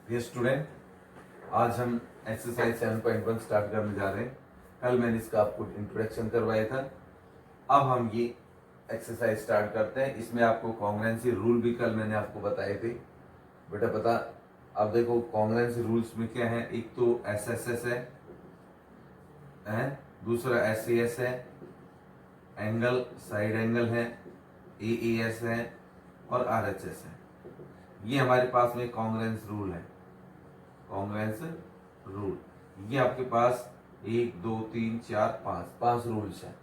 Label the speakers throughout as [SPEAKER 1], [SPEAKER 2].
[SPEAKER 1] Dear student, आज हम exercise 7.1 start करने जा रहे हैं। कल मैंने इसका आपको इंट्रोडक्शन करवाया था। अब हम ये एक्सरसाइज स्टार्ट करते हैं। इसमें आपको कॉन्ग्रुएंसी रूल भी कल मैंने आपको बताए थे। बेटा पता, अब देखो कॉन्ग्रुएंसी रूल्स में क्या है। एक तो एसएसएस है, दूसरा एसएएस है, एंगल साइड एंगल है, एएएस है और आरएचएस है। ये हमारे पास में कॉन्ग्रुएंस रूल है। कॉन्ग्रुएंस रूल ये आपके पास 1 2 3 4 5 रूल्स है।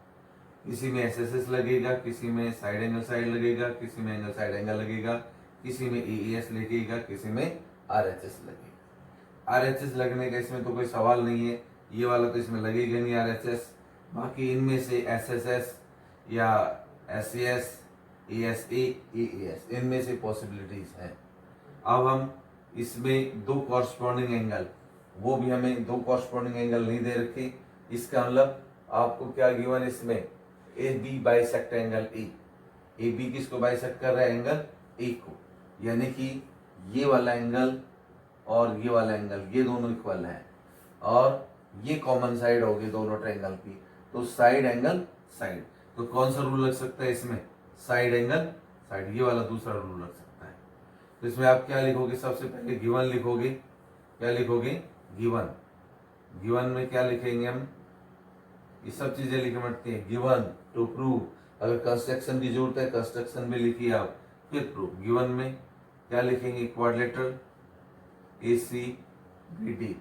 [SPEAKER 1] किसी में एसएसएस लगेगा, किसी में साइड एंगल साइड लगेगा, किसी में एंगल साइड एंगल लगेगा, किसी में एएस लगेगा, किसी में आरएचएस लगेगा। आरएचएस लगने का इसमें तो कोई सवाल नहीं है, ये वाला तो इसमें लगेगा नहीं आरएचएस। बाकी इनमें से एसएसएस या एसएएस, एएसए, एएस, इनमें से पॉसिबिलिटीज है। अब हम इसमें दो कॉरस्पॉन्डिंग एंगल, वो भी हमें दो कॉरस्पॉन्डिंग एंगल नहीं दे रखे। इसका मतलब आपको क्या गिवन इसमें, A B bisect angle A B किसको बाइसेक्ट कर रहा है, एंगल ए को। यानी कि ये वाला एंगल और ये वाला एंगल ये दोनों इक्वल है और ये कॉमन साइड होगी दोनों ट्रायंगल की, तो साइड एंगल साइड। तो कौन सा रूल लग सकता है इसमें, साइड एंगल साइड, ये वाला दूसरा रूल लग सकता है। तो इसमें आप क्या लिखोगे, सबसे पहले गिवन लिखोगे। क्या लिखोगे, गिवन। गिवन में क्या लिखेंगे हम, ये सब चीजें लिखे मटती है। गिवन टू प्रूव, अगर कंस्ट्रक्शन की जरूरत है कंस्ट्रक्शन भी लिखिए आप, फिर प्रूव। गिवन में क्या लिखेंगे, quadrilateral A C B D,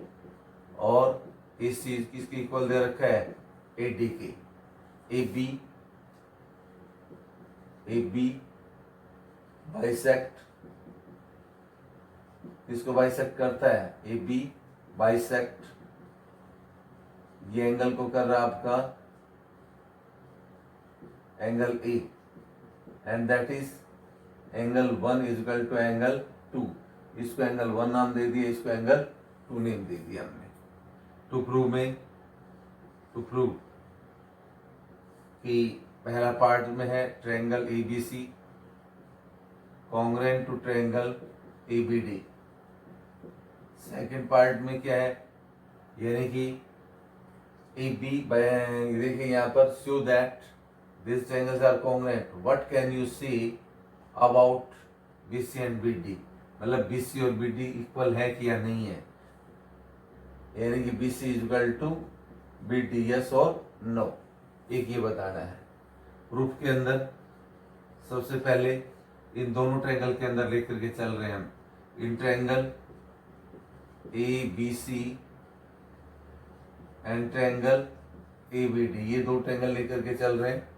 [SPEAKER 1] और ए सी किसकी इक्वल दे रखा है, ए डी के। ए बी बाइसेक्ट, किसको बाइसेक्ट करता है, ए बी बाइसेक्ट ये एंगल को कर रहा है आपका angle A, and that is angle 1 is equal to angle 2। इसको एंगल 1 नाम दे दिया, इसको एंगल 2 नेम दे दिया हमने। टू प्रूव में, टू प्रूव कि पहला पार्ट में है triangle ABC congruent to triangle ABD. Second part में क्या है, यानी कि ए बी, देखिए यहाँ पर, show that this triangles are congruent, what can you say about BC and BD. मतलब बीसी और बीडी इक्वल है कि या नहीं है, यानी कि BC is equal to BD, yes और नो, एक ये बताना है। प्रूफ के अंदर सबसे पहले इन दोनों ट्रायंगल के अंदर लेकर के चल रहे हैं हम। In triangle A B C and triangle A B D, ये दो ट्रायंगल लेकर के चल रहे हैं।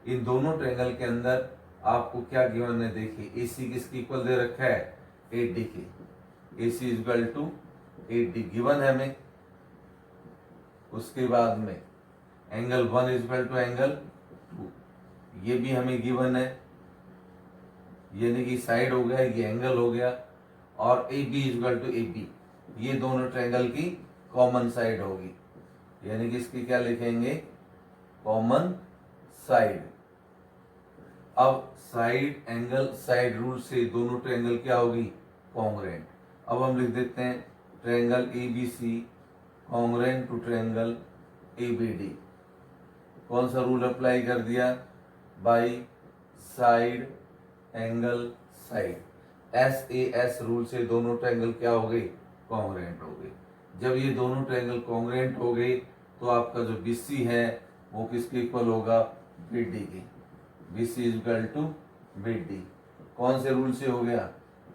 [SPEAKER 1] इन दोनों ट्रायंगल के अंदर आपको क्या गिवन है, देखिए ए सी किसकी इक्वल दे रखा है, ए डी के। A C is equal to A D given है हमें। उसके बाद में angle 1 is equal to angle 2, ये भी हमें गिवन है, यानी कि साइड हो गया, ये एंगल हो गया। और A B is equal to A B, ये दोनों ट्रायंगल की कॉमन साइड होगी, यानी कि इसकी क्या लिखेंगे, कॉमन साइड। अब साइड एंगल साइड रूल से दोनों ट्रायंगल क्या होगी, कॉन्ग्रुएंट। अब हम लिख देते हैं triangle A B C congruent to triangle A B D. कौन सा रूल अप्लाई कर दिया, by side angle side, S A S rule से दोनों ट्रायंगल क्या हो गए, कॉन्ग्रुएंट हो गए। जब ये दोनों ट्रायंगल कॉन्ग्रुएंट हो गए तो आपका जो बीसी है वो किसके इक्वल होगा, बीडी के। BC is equal to BD, कौन से रूल से हो गया,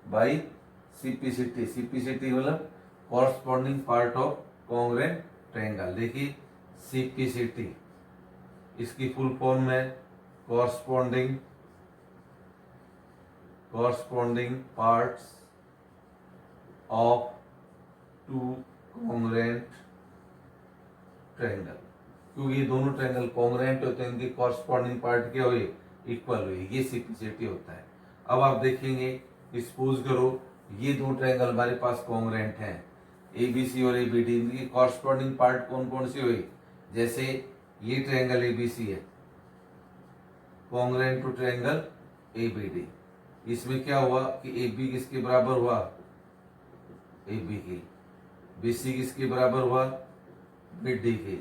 [SPEAKER 1] बाई सीपीसीटी। सीपीसीटी मतलब corresponding part of congruent triangle. देखिए सीपीसीटी, इसकी फुल फॉर्म है corresponding parts of two congruent triangle. क्योंकि ये दोनों ट्रायंगल कॉन्ग्रुएंट होते हैं, इनकी कॉरस्पॉन्डिंग पार्ट क्या हुई, इक्वल हुई, ये सीपीसीटी होता है। अब आप देखेंगे, सपोज करो ये दो ट्रायंगल हमारे पास कॉन्ग्रुएंट हैं, एबीसी और एबीडी, इनकी कॉरस्पॉन्डिंग पार्ट कौन कौन सी हुई, जैसे ये ट्रायंगल एबीसी है कॉन्ग्रुएंट टू ट्रायंगल एबीडी। इसमें क्या हुआ कि ए बी किसके बराबर हुआ, ए बी के, बी सी किसके बराबर हुआ, बी डी के,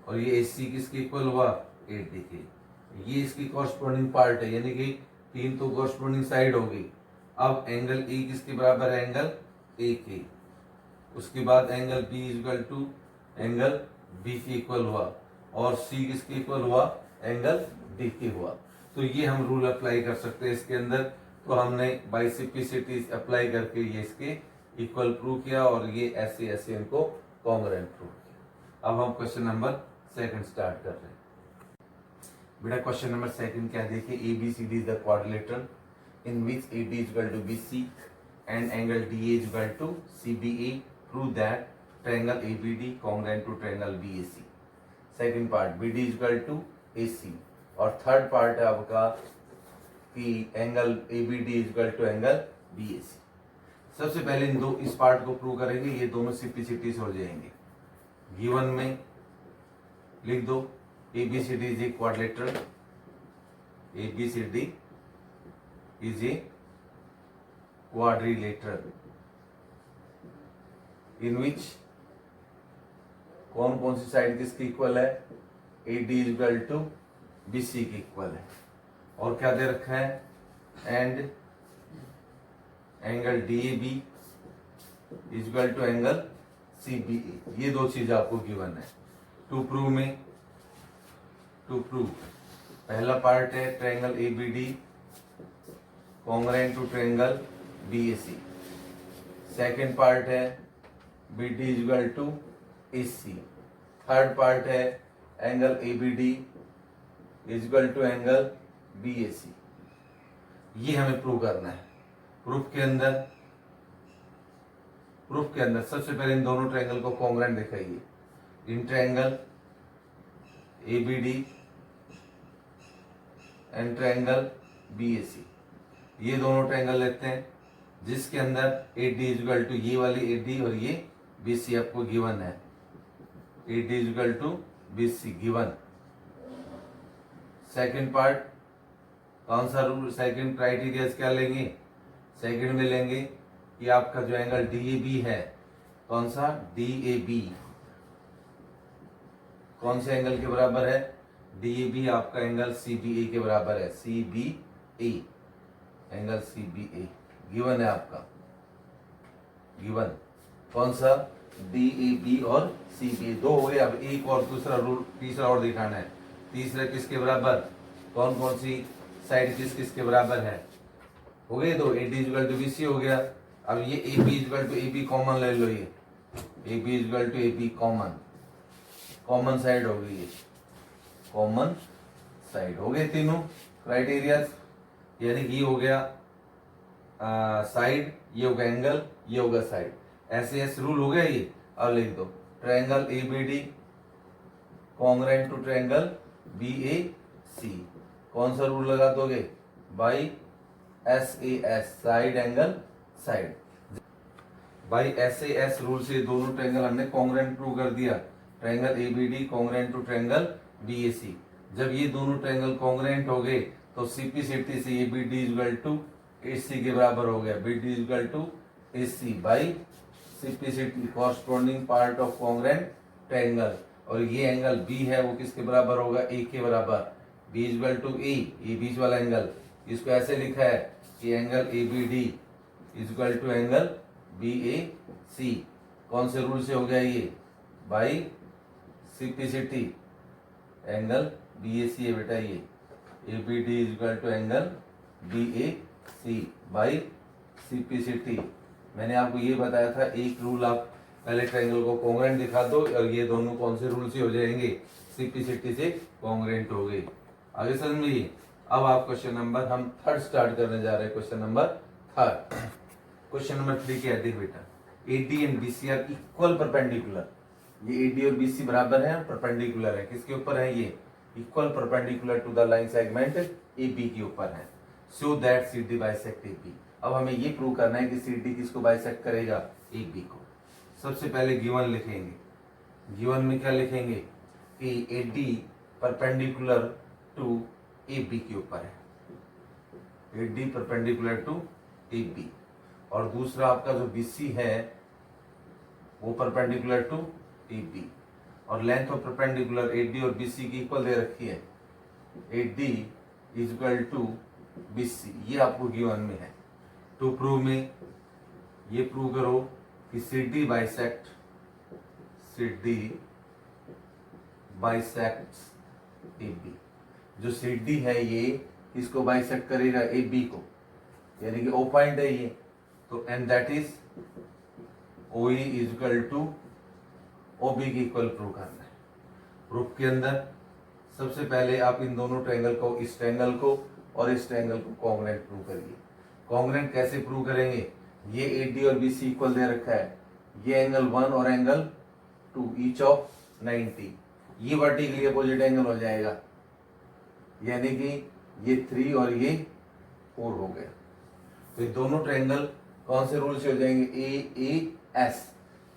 [SPEAKER 1] और ये ए सी किसके इक्वल हुआ, ए डी के। ये इसकी कॉरस्पॉन्डिंग पार्ट है, यानी कि तीन तो कॉरस्पॉन्डिंग साइड होगी। अब एंगल ई किसके बराबर है, एंगल ए के। उसके बाद angle B equal to angle B के इक्वल हुआ, और सी किसके इक्वल हुआ, एंगल डी के हुआ। तो ये हम रूल अप्लाई कर सकते हैं इसके अंदर। तो हमने बाइसिपिसिटी अप्लाई करके ये इसके इक्वल प्रूव किया, और ये ऐसे ऐसे इनको कॉन्ग्रुएंट प्रूव किया। अब हम क्वेश्चन नंबर सेकंड स्टार्ट कर रहे हैं। बेटा क्वेश्चन नंबर सेकंड क्या देखिए, A B C D is the quadrilateral in which A D is equal to B C and angle D A is equal to C B A, prove that triangle A B D congruent to triangle B A C. Second part B D is equal to A C, और third part है आपका कि angle A B D is equal to angle B A C. सबसे पहले इस part को prove करेंगे, ये दोनों सिंप्लिसिटीज हो जाएंगे। गिवन में लिख दो A B C D is a quadrilateral, A B C D is a quadrilateral in which कौन कौन सी साइड किसकी इक्वल है, A D is equal to B C की इक्वल है, और क्या दे रखा है, and angle D A B is equal to angle C B A. ये दो चीज आपको गिवन है। टू प्रूव पहला पार्ट है triangle A B D congruent to triangle B A C. Second part है B D is equal to A C. Third part है angle A B D is equal to angle B A C. ये हमें prove करना है। Proof के अंदर सबसे पहले इन दोनों ट्रायंगल को कॉन्ग्रुएंट दिखाइए। In triangle A B D and triangle B A C, ये दोनों ट्रायंगल लेते हैं जिसके अंदर A D is equal to ये वाली ए डी और ये बी सी आपको गिवन है। A D is equal to B C given. Second part कौन सा रूल, सेकेंड क्राइटेरिया क्या लेंगे, सेकेंड में लेंगे कि आपका जो एंगल डी ए बी है, कौन सा डी ए बी, कौन से एंगल के बराबर है, डी ए बी आपका एंगल सी बी ए के बराबर है। सी बी ए, एंगल सी बी ए गिवन है आपका, गिवन कौन सा डी ए बी और सी बी ए। दो हो गए, अब एक और दूसरा रूल तीसरा और दिखाना है। तीसरा किसके बराबर, कौन कौन सी साइड किस किस के बराबर है, हो गए दो। A D equal to B C हो गया। अब ये A B equal to A B common ले लो, ये A B equal to A B common side हो गई, ये कॉमन साइड हो गए तीनों क्राइटेरियाज। यानी ये हो गया साइड, ये होगा एंगल, ये होगा साइड, ऐसे ऐसे रूल हो गया ये। अब लिख दो triangle A B D congruent to triangle B A C. कौन सा रूल लगा दोगे, by S A S, side angle side. By S A S rule से दोनों ट्रायंगल हमने कॉन्ग्रुएंट प्रूव कर दिया। Triangle A B D congruent to triangle B A C. जब ये दोनों ट्रायंगल कॉन्ग्रुएंट हो गए तो सिंप्लिसिटी से A B D equal to A C के बराबर हो गया। B D equal to A C by simplicity corresponding part of congruent triangle. और ये एंगल बी है वो किसके बराबर होगा, ए के बराबर। बी इक्वल टू ए, ये बीच वाला एंगल, इसको ऐसे लिखा है कि angle A B D equal to angle B A C. कौन से रूल से हो गया ये, by simplicity angle B A C है बेटा, ये A B D equal to angle B A C by simplicity. मैंने आपको ये बताया था, एक रूल आप पहले ट्रायंगल को कॉन्ग्रुएंट दिखा दो और ये दोनों कौन से रूल से हो जाएंगे, सिंप्लिसिटी से कॉन्ग्रुएंट हो गए। आगे समझ में। अब आप क्वेश्चन नंबर हम थर्ड स्टार्ट करने जा रहे हैं। Question number third, question number 3 क्या है, देख बेटा, A D and B C are equal perpendicular. ये ए डी और बी सी बराबर है, परपेंडिकुलर है। किसके ऊपर है, ये equal perpendicular to the line segment A B के ऊपर है। So that C D bisect A B. अब हमें ये प्रूव करना है कि सी डी किसको बाइसेक्ट करेगा, ए बी को। सबसे पहले गिवन लिखेंगे। गिवन में क्या लिखेंगे कि A D perpendicular to A B के ऊपर है। A D perpendicular to A B. और दूसरा आपका जो बी सी है वो परपेंडिकुलर टू ए बी, और length of perpendicular A D और बी सी की इक्वल दे रखी है, A D is equal to B C, ये आपको गिवन में है। टू प्रूव में ये प्रूव करो कि C D bisect A B, जो सी डी है ये इसको बाइसेक्ट करेगा ए बी को, यानी कि ओ पॉइंट है ये, तो and that is O E is equal to O B की इक्वल प्रूव करना है। प्रूफ के अंदर सबसे पहले आप इन दोनों ट्रायंगल को, इस ट्रायंगल को और इस ट्रायंगल को कॉन्ग्रुएंट प्रूव करिए। कॉन्ग्रुएंट कैसे प्रूव करेंगे, ये ए डी और बी सी इक्वल दे रखा है, ये एंगल 1 और एंगल 2 ईच ऑफ 90, ये वर्टिकली अपोजिट एंगल हो जाएगा, यानी कि ये 3 और ये 4 हो गया। तो ये दोनों ट्रायंगल कौन से रूल से हो जाएंगे, ए S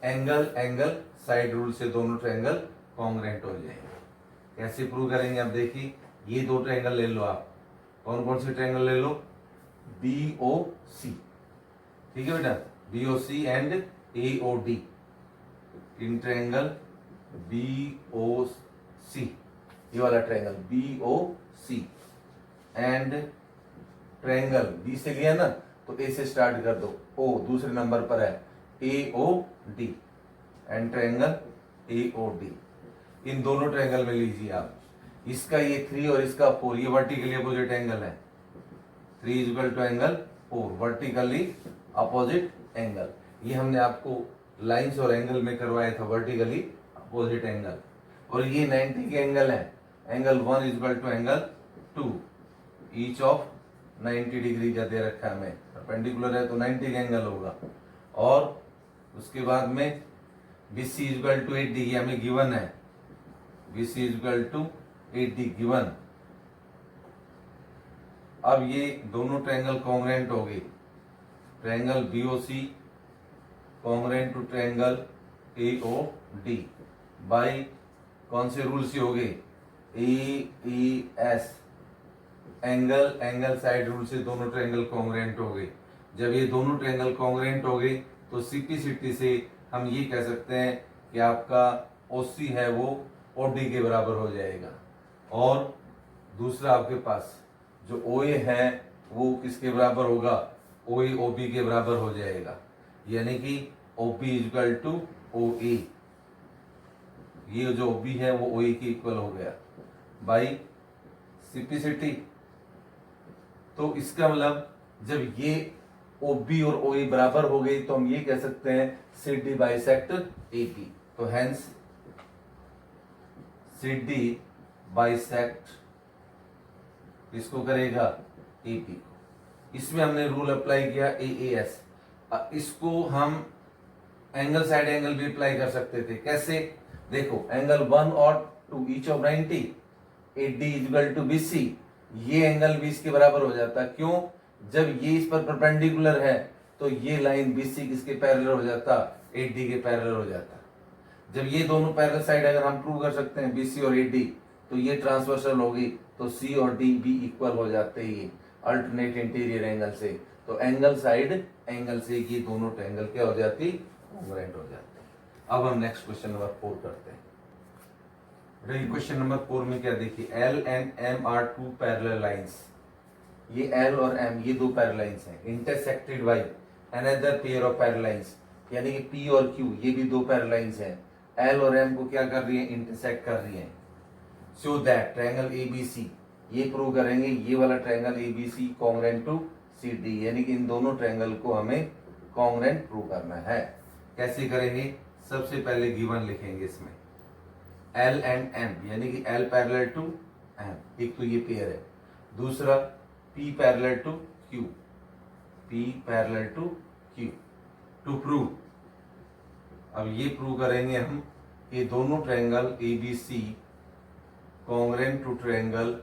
[SPEAKER 1] angle angle side rule से दोनों ट्रायंगल कॉन्ग्रुएंट हो जाएंगे। कैसे प्रूव करेंगे, अब देखिए ये दो ट्रायंगल ले लो आप, कौन कौन से ट्रायंगल ले लो, बी ओ सी, ठीक है बेटा, B O C and A O D, in triangle B O C, ये वाला triangle B O C and triangle B से लिया ना तो ए से स्टार्ट कर दो, ओ दूसरे नंबर पर है, A O D and triangle A O D, इन दोनों ट्रायंगल में लीजिए आप, इसका ये 3 और इसका 4, ये वर्टिकली अपोजिट एंगल है, 3 is equal to angle 4, vertically opposite angle, ये हमने आपको लाइंस और एंगल में करवाया था, वर्टिकली अपोजिट एंगल, और ये 90 के एंगल है, angle 1 is equal to angle 2 each of 90 degree जा दे रखा है हमें, परपेंडिकुलर है तो 90 का एंगल होगा, और उसके बाद में B C is equal to 80, ये हमें गिवन है, B C is equal to 80 given. अब ये दोनों ट्रायंगल कॉन्ग्रुएंट हो गए, triangle B O C congruent to triangle A O D by कौन से रूल से हो गए, A S angle angle side rule से दोनों ट्रायंगल कॉन्ग्रुएंट हो गए। जब ये दोनों ट्रायंगल कॉन्ग्रुएंट हो गए तो सिंपलिसिटी से हम ये कह सकते हैं कि आपका ओसी है वो ओडी के बराबर हो जाएगा, और दूसरा आपके पास जो ओए है वो किसके बराबर होगा, ओए ओबी के बराबर हो जाएगा, यानी कि ओबी इज इक्वल टू ओ ए, ये जो ओबी है वो ओए के इक्वल हो गया बाई सिंपलिसिटी। तो इसका मतलब जब ये OB और OE बराबर हो गई तो हम ये कह सकते हैं CD बाइसेक्ट AP, तो हेंस CD बाइसेक्ट इसको करेगा AP को। इसमें हमने रूल अप्लाई किया AAS, इसको हम एंगल साइड एंगल भी अप्लाई कर सकते थे, कैसे, देखो एंगल 1 और 2 each of 90, AD is equal to BC, ये एंगल भी इसके बराबर हो जाता है, क्यों, जब ये इस पर परपेंडिकुलर है तो ये लाइन BC किसके पैरेलल हो जाता, AD के पैरेलल हो जाता। जब ये दोनों पैरेलल साइड अगर हम प्रूव कर सकते हैं BC और AD, तो ये ट्रांसवर्सल होगी, तो C और D भी इक्वल हो जाते हैं अल्टरनेट इंटीरियर एंगल से, तो एंगल साइड एंगल से ये दोनों ट्रायंगल क्या हो जाती, कॉन्ग्रुएंट हो जाते हैं। अब हम नेक्स्ट क्वेश्चन नंबर 4 करते हैं। क्वेश्चन नंबर 4 में क्या देखिए, L and M are two parallel lines, ये L और M ये दो पैरेलल लाइंस हैं, intersected by another pair of parallel lines, यानी कि P और Q ये भी दो पैरेलल लाइंस हैं, L और M को क्या कर रही है, इंटरसेक्ट कर रही हैं। सो दैट ट्रायंगल ABC, ये प्रूव करेंगे ये वाला triangle ABC congruent to CD, यानी कि इन दोनों ट्रायंगल को हमें कॉन्ग्रुएंट प्रूव करना है। कैसे करेंगे, सबसे पहले गिवन लिखेंगे इसमें L एंड M, यानी कि L पैरेलल टू M, एक तो ये पेयर है, दूसरा P parallel to Q, P parallel to Q, to prove. अब ये प्रूव करेंगे हम कि दोनों triangle ABC congruent to triangle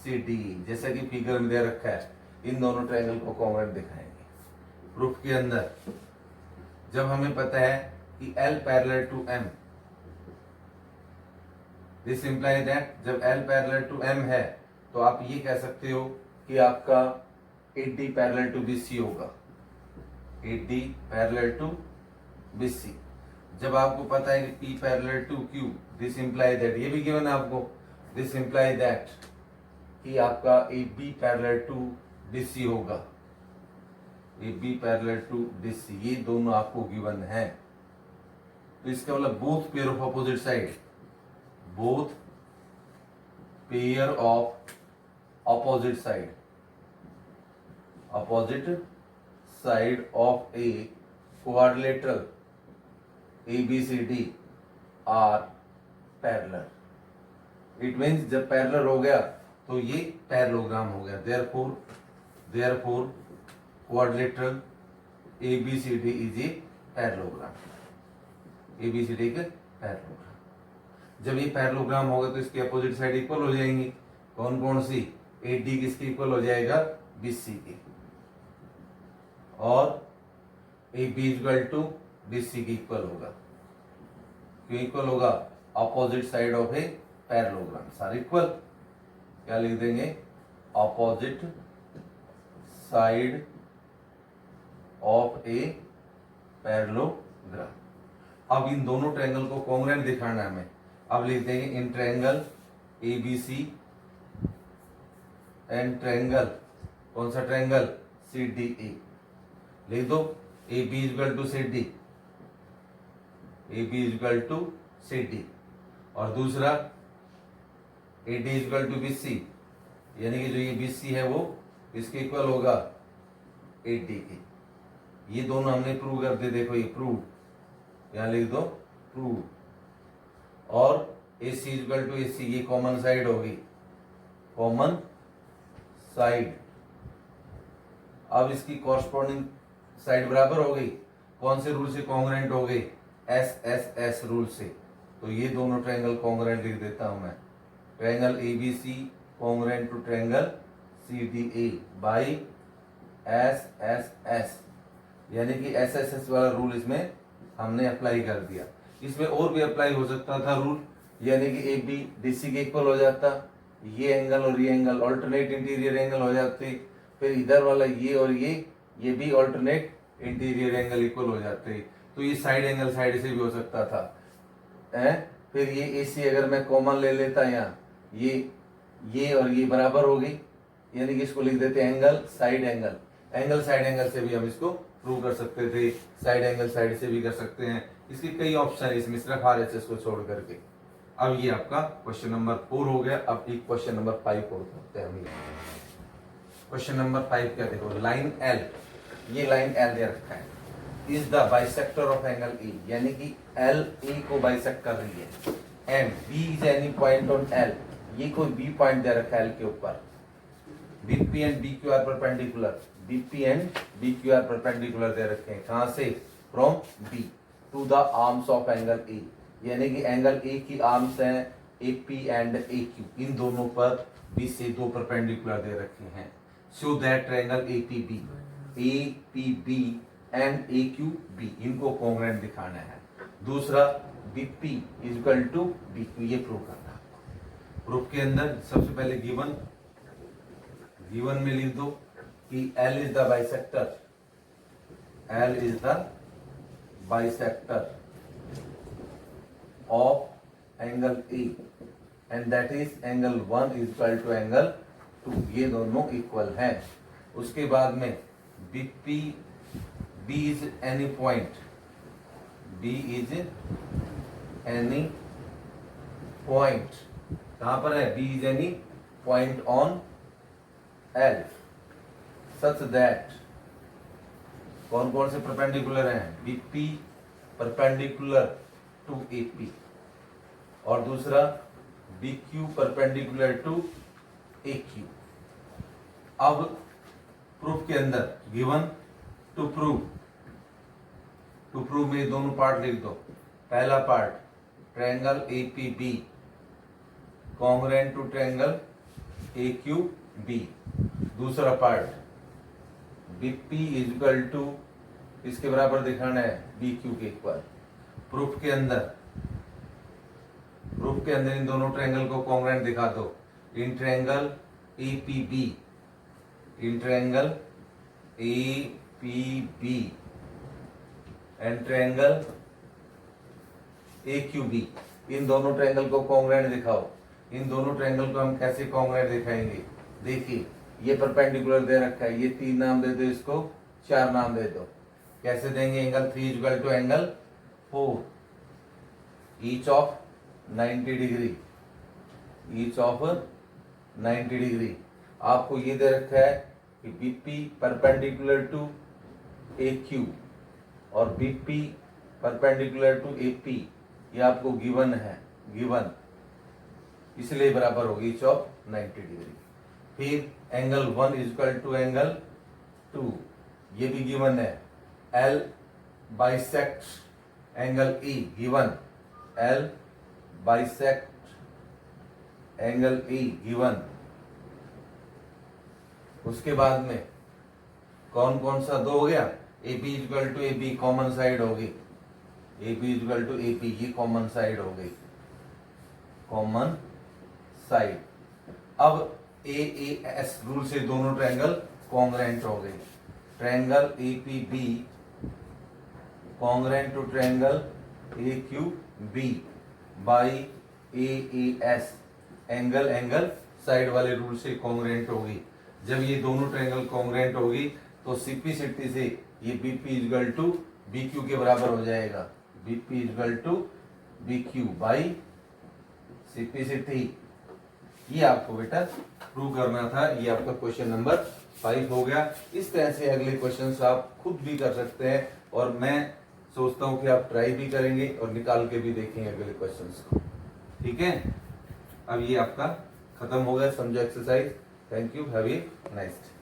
[SPEAKER 1] CD, जैसा कि फिगर में दे रखा है, इन दोनों ट्रायंगल को कॉन्ग्रुएंट दिखाएंगे। प्रूफ के अंदर जब हमें पता है कि L parallel to M, this imply that जब L पैरेलल टू M है तो आप ये कह सकते हो कि आपका AD पैरेलल टू BC होगा, AD पैरेलल टू BC। जब आपको पता है कि P parallel to Q, this imply that, ये भी गिवन है आपको, दिस इम्प्लाई दैट कि आपका A B parallel to DC होगा, A B parallel to DC, ये दोनों आपको गिवन है। तो इसका मतलब both pair of opposite side, both pair of opposite side, opposite side of a quadrilateral ABCD are parallel. It means जब parallel हो गया तो ये पैरेललोग्राम हो गया। Therefore quadrilateral ABCD is a parallelogram, ABCD के पैरेललोग्राम। जब ये पैरेललोग्राम होगा तो इसकी अपोजिट साइड इक्वल हो जाएंगी। कौन कौन सी? AD किसकी इक्वल हो जाएगा? BC की, और AB इक्वल टू BC की इक्वल होगा। क्यों इक्वल होगा? Opposite side of a parallelogram सारे इक्वल। क्या लिख देंगे? Opposite side of a parallelogram. अब इन दोनों ट्रायंगल को कॉन्ग्रुएंट दिखाना है हमें। अब लिख देंगे in triangle ABC and triangle, कौन सा ट्रायंगल? CDE। लिख दो AB equal to CD, AB equal to CD, और दूसरा AD इक्वल टू BC, यानी कि जो ये BC है वो इसके इक्वल होगा AD के। ये दोनों हमने प्रूव कर दिए, देखो ये प्रूव, यहां लिख दो प्रूव। और AC इक्वल टू AC, ये कॉमन साइड होगी, कॉमन साइड। अब इसकी कॉरस्पॉन्डिंग साइड बराबर हो गई, कौन से रूल से कॉन्ग्रुएंट हो गई? SSS रूल से। तो ये दोनों ट्रायंगल कॉन्ग्रुएंट लिख देता हूं मैं। Triangle ABC congruent to triangle CDA by SSS, यानी कि SSS वाला रूल इसमें हमने अप्लाई कर दिया। इसमें और भी अप्लाई हो सकता था रूल, यानी कि AB DC के इक्वल हो जाता, ये एंगल और ये एंगल ऑल्टरनेट इंटीरियर एंगल हो जाते, फिर इधर वाला ये और ये भी ऑल्टरनेट इंटीरियर एंगल इक्वल हो जाते। तो ये साइड एंगल साइड से भी हो सकता था फिर ये AC अगर मैं कॉमन ले लेता यहाँ, ये और ये बराबर हो गई, यानी कि इसको लिख देते angle side angle. Angle side angle से भी हम इसको प्रूव कर सकते थे, साइड एंगल साइड से भी कर सकते हैं। इसके कई ऑप्शन है इसमें, सिर्फ RHS को छोड़ करके। अब ये आपका क्वेश्चन नंबर 4 हो गया। अब एक क्वेश्चन नंबर 5 और करते हैं हम। क्वेश्चन नंबर 5 क्या देखो, लाइन L, ये लाइन L दे रखा है, is the bisector of angle E, यानी कि L A को बाइसेक्ट कर रही है, and B is any point on L, ये कोई B पॉइंट दे रखा है L के ऊपर। BP and BQ are perpendicular, BP and BQ are perpendicular दे रखे हैं, कहां से? From B to the arms of angle A, यानी कि एंगल A की आर्म्स हैं AP एंड AQ, इन दोनों पर B से दो परपेंडिकुलर दे रखे हैं। So that triangle APB and AQB, इनको कॉन्ग्रुएंट दिखाना है। दूसरा BP is equal to BQ, ये प्रूव करना है। प्रूफ के अंदर सबसे पहले गिवन में लिख दो कि L is the bisector, L is the bisector of angle A and that is angle 1 is equal to angle 2, ये दोनों इक्वल हैं। उसके बाद में BP B is any point, B is any point, कहां पर है? B is any point on L such that, कौन कौन से परपेंडिकुलर हैं? BP परपेंडिकुलर टू AP, और दूसरा BQ परपेंडिकुलर टू AQ। अब प्रूफ के अंदर गिवन टू प्रूव में दोनों पार्ट लिख दो। पहला part triangle APB congruent to triangle AQB, दूसरा part BP is equal to, इसके बराबर दिखाना है BQ के इक्वल। प्रूफ के अंदर इन दोनों ट्रायंगल को कॉन्ग्रुएंट दिखा दो। In triangle APB, in triangle APB and triangle A Q B. इन दोनों ट्रायंगल को कॉन्ग्रुएंट दिखाओ। इन दोनों ट्रायंगल को हम कैसे कॉन्ग्रुएंट दिखाएंगे? देखिए ये परपेंडिकुलर दे रखा है, ये 3 नाम दे दो, इसको 4 नाम दे दो। कैसे देंगे? Angle 3 equal to angle 4, each of 90 degree, each of 90 degree. आपको ये दे रखा है कि BP perpendicular to A Q और BP perpendicular to A P, ये आपको गिवन है, गिवन, इसलिए बराबर होगी ईच ऑफ 90 डिग्री। फिर angle 1 is equal to angle 2, ये भी गिवन है। L bisect angle E, given, L bisect angle E, given. उसके बाद में कौन कौन सा 2 हो गया? A B equal to A B, common side होगी, A B equal to A B, ये कॉमन साइड हो गई, कॉमन साइड। अब ए एस रूल से दोनों ट्रायंगल कॉन्ग्रुएंट हो गए। Triangle A P B congruent to triangle A Q B by A S, angle angle side वाले रूल से कॉन्ग्रुएंट होगी। जब ये दोनों ट्रायंगल कॉन्ग्रुएंट होगी तो सिटी से ये BP equal to B Q के बराबर हो जाएगा, BP equal to B Q by सिटी। ये आपको बेटा प्रूव करना था। ये आपका क्वेश्चन नंबर 5 हो गया। इस तरह से अगले क्वेश्चंस आप खुद भी कर सकते हैं और मैं सोचता हूं कि आप ट्राई भी करेंगे और निकाल के भी देखेंगे अगले क्वेश्चंस को। ठीक है, अब ये आपका खत्म हो गया, समझो exercise. Thank you, have a nice day.